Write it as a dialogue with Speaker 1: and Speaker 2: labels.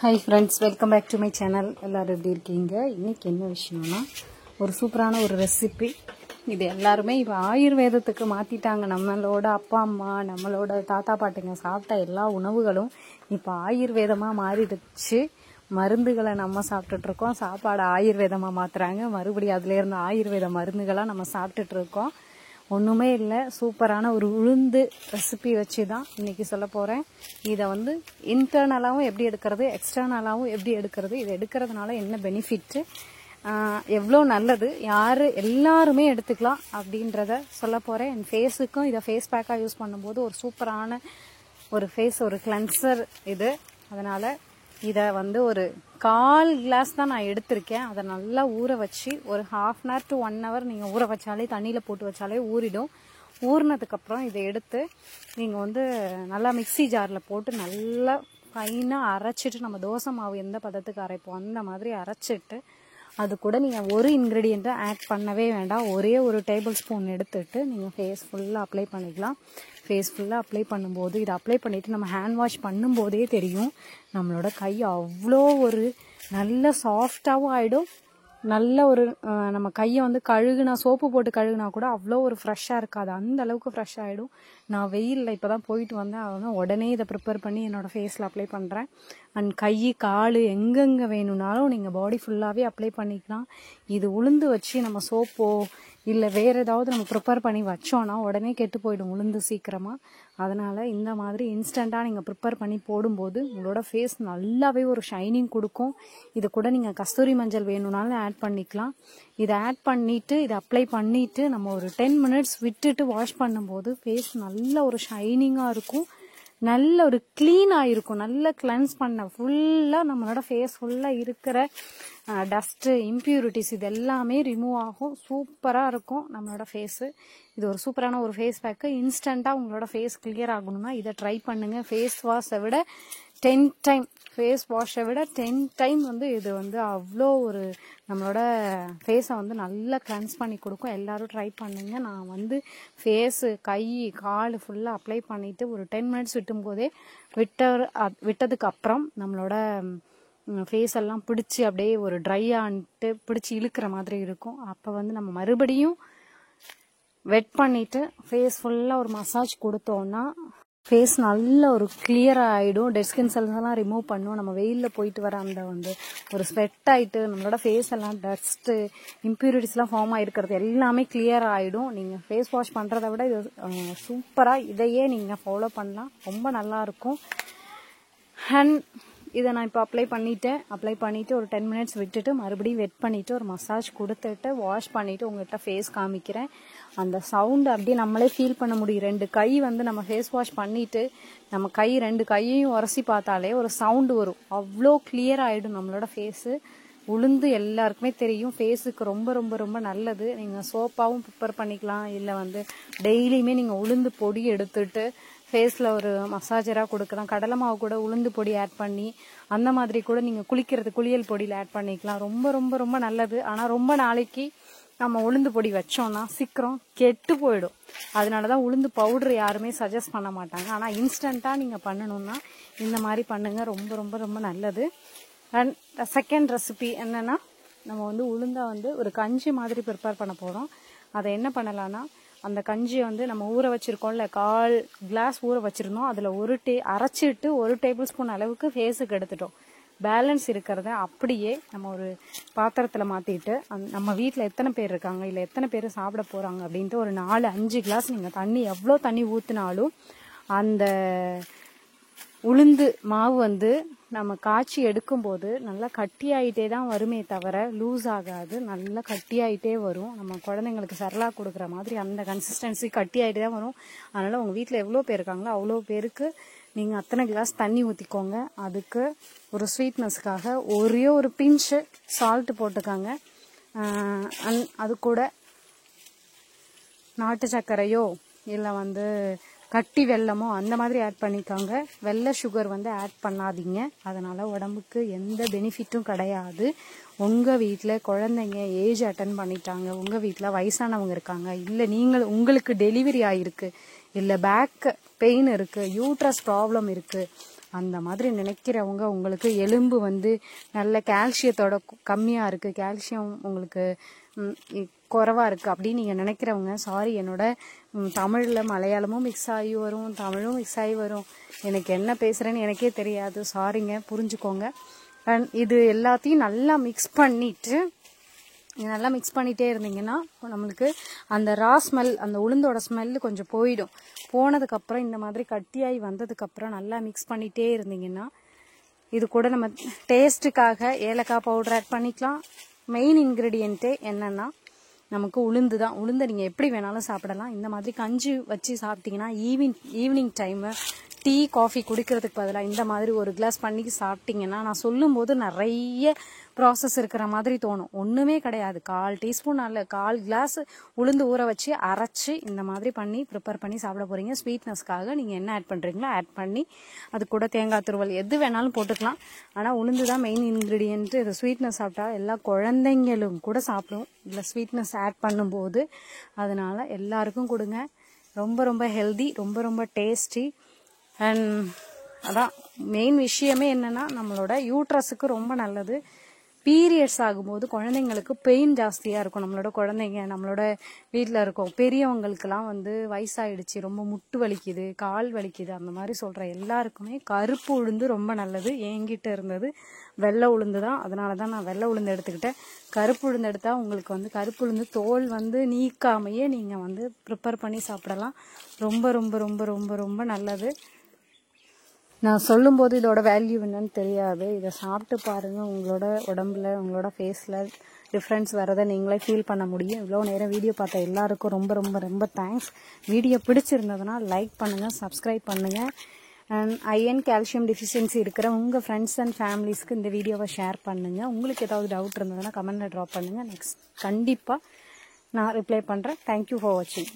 Speaker 1: Hi friends, welcome back to my channel. எல்லோரும் எப்படி இருக்கீங்க? இன்றைக்கி என்ன விஷயம்னா, ஒரு சூப்பரான ஒரு ரெசிபி. இது எல்லாருமே இப்போ ஆயுர்வேதத்துக்கு மாற்றிட்டாங்க. நம்மளோட அப்பா அம்மா, நம்மளோட தாத்தா பாட்டிங்க சாப்பிட்ட எல்லா உணவுகளும் இப்போ ஆயுர்வேதமாக மாறிடுச்சு. மருந்துகளை நம்ம சாப்பிட்டுட்ருக்கோம், சாப்பாடு ஆயுர்வேதமாக மாற்றுறாங்க. மறுபடியும் அதுலேருந்து ஆயுர்வேத மருந்துகளாக நம்ம சாப்பிட்டுட்ருக்கோம். ஒன்றுமே இல்லை, சூப்பரான ஒரு உளுந்து ரெசிபி வச்சு தான் இன்றைக்கி சொல்ல போகிறேன். இதை வந்து இன்டர்னலாகவும் எப்படி எடுக்கிறது, எக்ஸ்டர்னலாகவும் எப்படி எடுக்கிறது, இது எடுக்கிறதுனால என்ன பெனிஃபிட்டு, எவ்வளோ நல்லது, யார் எல்லாருமே எடுத்துக்கலாம் அப்படின்றத சொல்ல போகிறேன். என் ஃபேஸுக்கும் இதை ஃபேஸ் பேக்காக யூஸ் பண்ணும்போது ஒரு சூப்பரான ஒரு ஃபேஸ், ஒரு கிளென்சர் இது. அதனால் இதை வந்து ஒரு 1/4 கிளாஸ் தான் நான் எடுத்திருக்கேன். அதை நல்லா ஊற வச்சு ஒரு 1/2 hour to 1 hour நீங்கள் ஊற வச்சாலே, தண்ணியில் போட்டு வச்சாலே ஊறிடும். ஊறினதுக்கப்புறம் இதை எடுத்து நீங்கள் வந்து நல்லா மிக்சி ஜாரில் போட்டு நல்லா ஃபைனாக அரைச்சிட்டு, நம்ம தோசை மாவு எந்த பதத்துக்கு அரைப்போம் அந்த மாதிரி அரைச்சிட்டு, அது கூட நீங்கள் ஒரு இன்க்ரீடியண்ட்டை ஆட் பண்ணவே வேண்டாம். ஒரே ஒரு டேபிள் ஸ்பூன் எடுத்துட்டு நீங்கள் ஃபேஸ் ஃபுல்லாக அப்ளை பண்ணிக்கலாம். ஃபேஸ் ஃபுல்லாக அப்ளை பண்ணும்போது, இதை அப்ளை பண்ணிவிட்டு நம்ம ஹேண்ட் வாஷ் பண்ணும்போதே தெரியும், நம்மளோட கை அவ்வளோ ஒரு நல்ல சாஃப்டாகவும் ஆகிடும். நல்ல ஒரு நம்ம கையை வந்து கழுகுனா, சோப்பு போட்டு கழுகுனா கூட அவ்வளோ ஒரு ஃப்ரெஷ்ஷாக இருக்காது, அந்த அளவுக்கு ஃப்ரெஷ் ஆகிடும். நான் வெயிலில் இப்போ தான் போயிட்டு வந்தேன், அதனால் உடனே இதை ப்ரிப்பேர் பண்ணி என்னோடய ஃபேஸில் அப்ளை பண்ணுறேன். அண்ட் கை கால் எங்கெங்கே வேணும்னாலும் நீங்கள் பாடி ஃபுல்லாகவே அப்ளை பண்ணிக்கலாம். இது உளுந்து வச்சு நம்ம சோப்போ இல்லை வேறு ஏதாவது நம்ம ப்ரிப்பேர் பண்ணி வச்சோன்னா உடனே கெட்டு போயிடும் உளுந்து சீக்கிரமாக. அதனால் இந்த மாதிரி இன்ஸ்டண்ட்டாக நீங்கள் ப்ரிப்பேர் பண்ணி போடும்போது உங்களோட ஃபேஸ் நல்லாவே ஒரு ஷைனிங் கொடுக்கும். இது கூட நீங்கள் கஸ்தூரி மஞ்சள் வேணும்னாலும் ஆட் பண்ணிக்கலாம். இதை ஆட் பண்ணிவிட்டு, இதை அப்ளை பண்ணிவிட்டு நம்ம ஒரு 10 minutes விட்டுட்டு வாஷ் பண்ணும்போது ஃபேஸ் நல்ல ஒரு ஷைனிங்காக இருக்கும், நல்ல ஒரு க்ளீனாக இருக்கும். நல்ல கிளென்ஸ் பண்ண ஃபுல்லாக நம்மளோட ஃபேஸ் ஃபுல்லாக இருக்கிற டஸ்ட்டு, இம்ப்யூரிட்டிஸ் இது எல்லாமே ரிமூவ் ஆகும். சூப்பராக இருக்கும் நம்மளோட ஃபேஸு. இது ஒரு சூப்பரான ஒரு ஃபேஸ் பேக்கு. இன்ஸ்டண்ட்டாக உங்களோட ஃபேஸ் கிளியர் ஆகணும்னா இதை ட்ரை பண்ணுங்கள். ஃபேஸ் வாஷை விட 10 டைம், ஃபேஸ் வாஷை விட 10 டைம் வந்து இது வந்து அவ்வளோ ஒரு நம்மளோட ஃபேஸை வந்து நல்லா கிளென்ஸ் பண்ணி கொடுக்கும். எல்லோரும் ட்ரை பண்ணுங்கள். நான் வந்து ஃபேஸு, கை, கால் ஃபுல்லாக அப்ளை பண்ணிவிட்டு ஒரு 10 minutes விட்டும்போதே விட்டதுக்கு அப்புறம் நம்மளோட ஃபேஸ் எல்லாம் பிடிச்சி அப்படியே ஒரு ட்ரை ஆன்ட்டு பிடிச்சி இழுக்கிற மாதிரி இருக்கும். அப்போ வந்து நம்ம மறுபடியும் வெட் பண்ணிவிட்டு ஃபேஸ் ஃபுல்லாக ஒரு மசாஜ் கொடுத்தோன்னா ஃபேஸ் நல்ல ஒரு கிளியராக ஆகிடும். டெட் ஸ்கின் செல்ஸ் எல்லாம் ரிமூவ் பண்ணும். நம்ம வெயிலில் போயிட்டு வர அந்த வந்து ஒரு ஸ்வெட் ஆகிட்டு நம்மளோட ஃபேஸ் எல்லாம் டஸ்ட்டு, இம்ப்யூரிட்டிஸ்லாம் ஃபார்ம் ஆகிருக்கிறது எல்லாமே கிளியர் ஆகிடும். நீங்கள் ஃபேஸ் வாஷ் பண்ணுறத விட இது சூப்பராக, இதையே நீங்கள் ஃபாலோ பண்ணலாம், ரொம்ப நல்லாயிருக்கும். அண்ட் இதை நான் இப்போ அப்ளை பண்ணிவிட்டு ஒரு 10 minutes விட்டுட்டு மறுபடியும் வெட் பண்ணிவிட்டு ஒரு மசாஜ் கொடுத்துட்டு வாஷ் பண்ணிவிட்டு உங்கள்கிட்ட ஃபேஸ் காமிக்கிறேன். அந்த சவுண்டு அப்படியே நம்மளே ஃபீல் பண்ண முடியும். 2 கை வந்து நம்ம ஃபேஸ் வாஷ் பண்ணிவிட்டு நம்ம 2 கையையும் உரசி பார்த்தாலே ஒரு சவுண்டு வரும். அவ்வளோ கிளியர் ஆகிடும் நம்மளோட ஃபேஸு. உளுந்து எல்லாருக்குமே தெரியும், ஃபேஸுக்கு ரொம்ப ரொம்ப ரொம்ப நல்லது. நீங்கள் சோப்பாகவும் ப்ரிப்பேர் பண்ணிக்கலாம், இல்லை வந்து டெய்லியுமே நீங்கள் உளுந்து பொடி எடுத்துட்டு ஃபேஸில் ஒரு மசாஜராக கொடுக்கலாம். கடலை மாவு கூட உளுந்து பொடி ஆட் பண்ணி அந்த மாதிரி கூட நீங்கள் குளியல் பொடியில் ஆட் பண்ணிக்கலாம். ரொம்ப ரொம்ப ரொம்ப நல்லது. ஆனால் ரொம்ப நாளைக்கு நம்ம உளுந்து பொடி வச்சோன்னா சீக்கிரம் கெட்டு போயிடும். அதனால தான் உளுந்து பவுடர் யாருமே சஜஸ்ட் பண்ண மாட்டாங்க. ஆனால் இன்ஸ்டண்ட்டாக நீங்கள் பண்ணணுன்னா இந்த மாதிரி பண்ணுங்கள், ரொம்ப ரொம்ப ரொம்ப நல்லது. அண்ட் செகண்ட் ரெசிபி என்னென்னா, நம்ம வந்து உளுந்தை வந்து ஒரு கஞ்சி மாதிரி ப்ரிப்பேர் பண்ண போகிறோம். அதை என்ன பண்ணலான்னா, அந்த கஞ்சியை வந்து நம்ம ஊற வச்சுருக்கோம்ல, 1/4 கிளாஸ் ஊற வச்சுருந்தோம், அதில் அரைச்சிட்டு 1 டேபிள் ஸ்பூன் அளவுக்கு ஃபேஸுக்கு எடுத்துட்டோம். பேலன்ஸ் இருக்கிறத அப்படியே நம்ம ஒரு பாத்திரத்தில் மாற்றிட்டு, நம்ம வீட்டில் எத்தனை பேர் இருக்காங்க, இல்லை எத்தனை பேர் சாப்பிட போகிறாங்க அப்படின்ட்டு ஒரு 4-5 கிளாஸ் நீங்கள் தண்ணி, எவ்வளோ தண்ணி ஊற்றினாலும் அந்த உளுந்து மாவு வந்து நம்ம காய்ச்சி எடுக்கும்போது நல்லா கட்டியாயிட்டே தான் வருமே தவிர லூஸ் ஆகாது. நல்லா கட்டியாயிட்டே வரும். நம்ம குழந்தைங்களுக்கு சரலாக கொடுக்குற மாதிரி அந்த கன்சிஸ்டன்சி கட்டியாயிட்டே தான் வரும். அதனால் உங்கள் வீட்டில் எவ்வளோ பேர் இருக்காங்களோ அவ்வளோ பேருக்கு நீங்கள் அத்தனை கிளாஸ் தண்ணி ஊற்றிக்கோங்க. அதுக்கு ஒரு ஸ்வீட்னஸ்க்காக ஒரே ஒரு பிஞ்சு சால்ட்டு போட்டுக்காங்க. அது கூட நாட்டு சர்க்கரையோ இல்லை வந்து கட்டி வெல்லமோ அந்த மாதிரி ஆட் பண்ணிக்காங்க. வெள்ளை சுகர் வந்து ஆட் பண்ணாதீங்க, அதனால் உடம்புக்கு எந்த பெனிஃபிட்டும் கிடையாது. உங்கள் வீட்டில் குழந்தைங்க ஏஜ் அட்டன் பண்ணிட்டாங்க, உங்கள் வீட்டில் வயசானவங்க இருக்காங்க, இல்லை உங்களுக்கு டெலிவரி ஆகிருக்கு, இல்லை பேக் பெயின் இருக்குது, யூட்ரஸ் ப்ராப்ளம் இருக்குது, அந்த மாதிரி நினைக்கிறவங்க, உங்களுக்கு எலும்பு வந்து நல்ல கால்சியத்தோட கம்மியாக இருக்குது, கால்சியம் உங்களுக்கு குறைவாக இருக்குது அப்படின்னு நீங்கள் நினைக்கிறவங்க, சாரி என்னோட தமிழில் மலையாளமும் மிக்ஸ் ஆகி வரும், தமிழும் மிக்ஸ் ஆகி வரும், எனக்கு என்ன பேசுகிறேன்னு எனக்கே தெரியாது, சாரிங்க, புரிஞ்சுக்கோங்க. அண்ட் இது எல்லாத்தையும் நல்லா மிக்ஸ் பண்ணிகிட்டே இருந்தீங்கன்னா நம்மளுக்கு அந்த ரா ஸ்மெல், அந்த உளுந்தோட ஸ்மெல்லு கொஞ்சம் போயிடும். போனதுக்கப்புறம் இந்த மாதிரி கட்டியாகி வந்ததுக்கப்புறம் நல்லா மிக்ஸ் பண்ணிகிட்டே இருந்தீங்கன்னா, இது கூட நம்ம டேஸ்ட்டுக்காக ஏலக்காய் பவுடர் ஆட் பண்ணிக்கலாம். மெயின் இன்க்ரீடியண்ட்டே என்னென்னா நமக்கு உளுந்து தான். உளுந்தை நீங்கள் எப்படி வேணாலும் சாப்பிடலாம். இந்த மாதிரி கஞ்சி வச்சு சாப்பிட்டீங்கன்னா ஈவினிங் டைமு டீ காஃபி குடிக்கிறதுக்கு பதிலாக இந்த மாதிரி ஒரு கிளாஸ் பண்ணி சாப்பிட்டீங்கன்னா, நான் சொல்லும்போது நிறைய ப்ராசஸ் இருக்கிற மாதிரி தோணும். ஒன்றுமே கிடையாது. 1/4 டீஸ்பூன் அல்ல 1/4 கிளாஸ் உளுந்து ஊற வச்சு அரைச்சி இந்த மாதிரி பண்ணி ப்ரிப்பேர் பண்ணி சாப்பிட போகிறீங்க. ஸ்வீட்னஸ்க்காக நீங்கள் என்ன ஆட் பண்ணுறீங்களோ ஆட் பண்ணி அது கூட தேங்காய் துருவல் எது வேணாலும் போட்டுக்கலாம். ஆனால் உளுந்து தான் மெயின் இன்க்ரீடியன்ட்டு. இது ஸ்வீட்னஸ் சாப்பிட்டா எல்லா குழந்தைங்களும் கூட சாப்பிடும் இதில் ஸ்வீட்னஸ் ஆட் பண்ணும்போது. அதனால் எல்லாருக்கும் கொடுங்க. ரொம்ப ரொம்ப ஹெல்தி, ரொம்ப ரொம்ப டேஸ்டி. அண்ட் அதான் மெயின் விஷயமே என்னென்னா நம்மளோட யூட்ரஸுக்கு ரொம்ப நல்லது. பீரியட்ஸ் ஆகும்போது குழந்தைங்களுக்கு பெயின் ஜாஸ்தியாக இருக்கும். நம்மளோட குழந்தைங்க, நம்மளோட வீட்டில் இருக்கோம் பெரியவங்களுக்கெல்லாம் வந்து வயசாகிடுச்சு, ரொம்ப முட்டு வலிக்குது, கால் வலிக்குது, அந்த மாதிரி சொல்கிற எல்லாருக்குமே கருப்பு உளுந்து ரொம்ப நல்லது. என்கிட்ட இருந்தது வெள்ளை உளுந்து தான், அதனால தான் நான் வெள்ளை உளுந்து எடுத்துக்கிட்டேன். கருப்பு உளுந்து எடுத்தால் உங்களுக்கு வந்து கருப்பு உளுந்து தோல் வந்து நீக்காமையே நீங்கள் வந்து ப்ரிப்பேர் பண்ணி சாப்பிடலாம். ரொம்ப ரொம்ப ரொம்ப ரொம்ப ரொம்ப நல்லது. நான் சொல்லும்போது இதோட வேல்யூ என்னன்னு தெரியாது. இதை சாப்பிட்டு பாருங்கள், உங்களோட உடம்புல உங்களோட ஃபேஸில் டிஃப்ரென்ஸ் வரதை நீங்களே ஃபீல் பண்ண முடியும். இவ்வளோ நேரம் வீடியோ பார்த்த எல்லாருக்கும் ரொம்ப ரொம்ப ரொம்ப தேங்க்ஸ். வீடியோ பிடிச்சிருந்ததுன்னா லைக் பண்ணுங்கள், சப்ஸ்கிரைப் பண்ணுங்கள். அண்ட் அயன் கால்சியம் டெஃபிஷியன்சி இருக்கிற உங்கள் ஃப்ரெண்ட்ஸ் அண்ட் ஃபேமிலிஸ்க்கு இந்த வீடியோவை ஷேர் பண்ணுங்கள். உங்களுக்கு ஏதாவது டவுட் இருந்ததுன்னா கமெண்ட்டில் ட்ராப் பண்ணுங்கள். நெக்ஸ்ட் கண்டிப்பாக நான் ரிப்ளை பண்ணுறேன். தேங்க்யூ ஃபார் வாட்சிங்.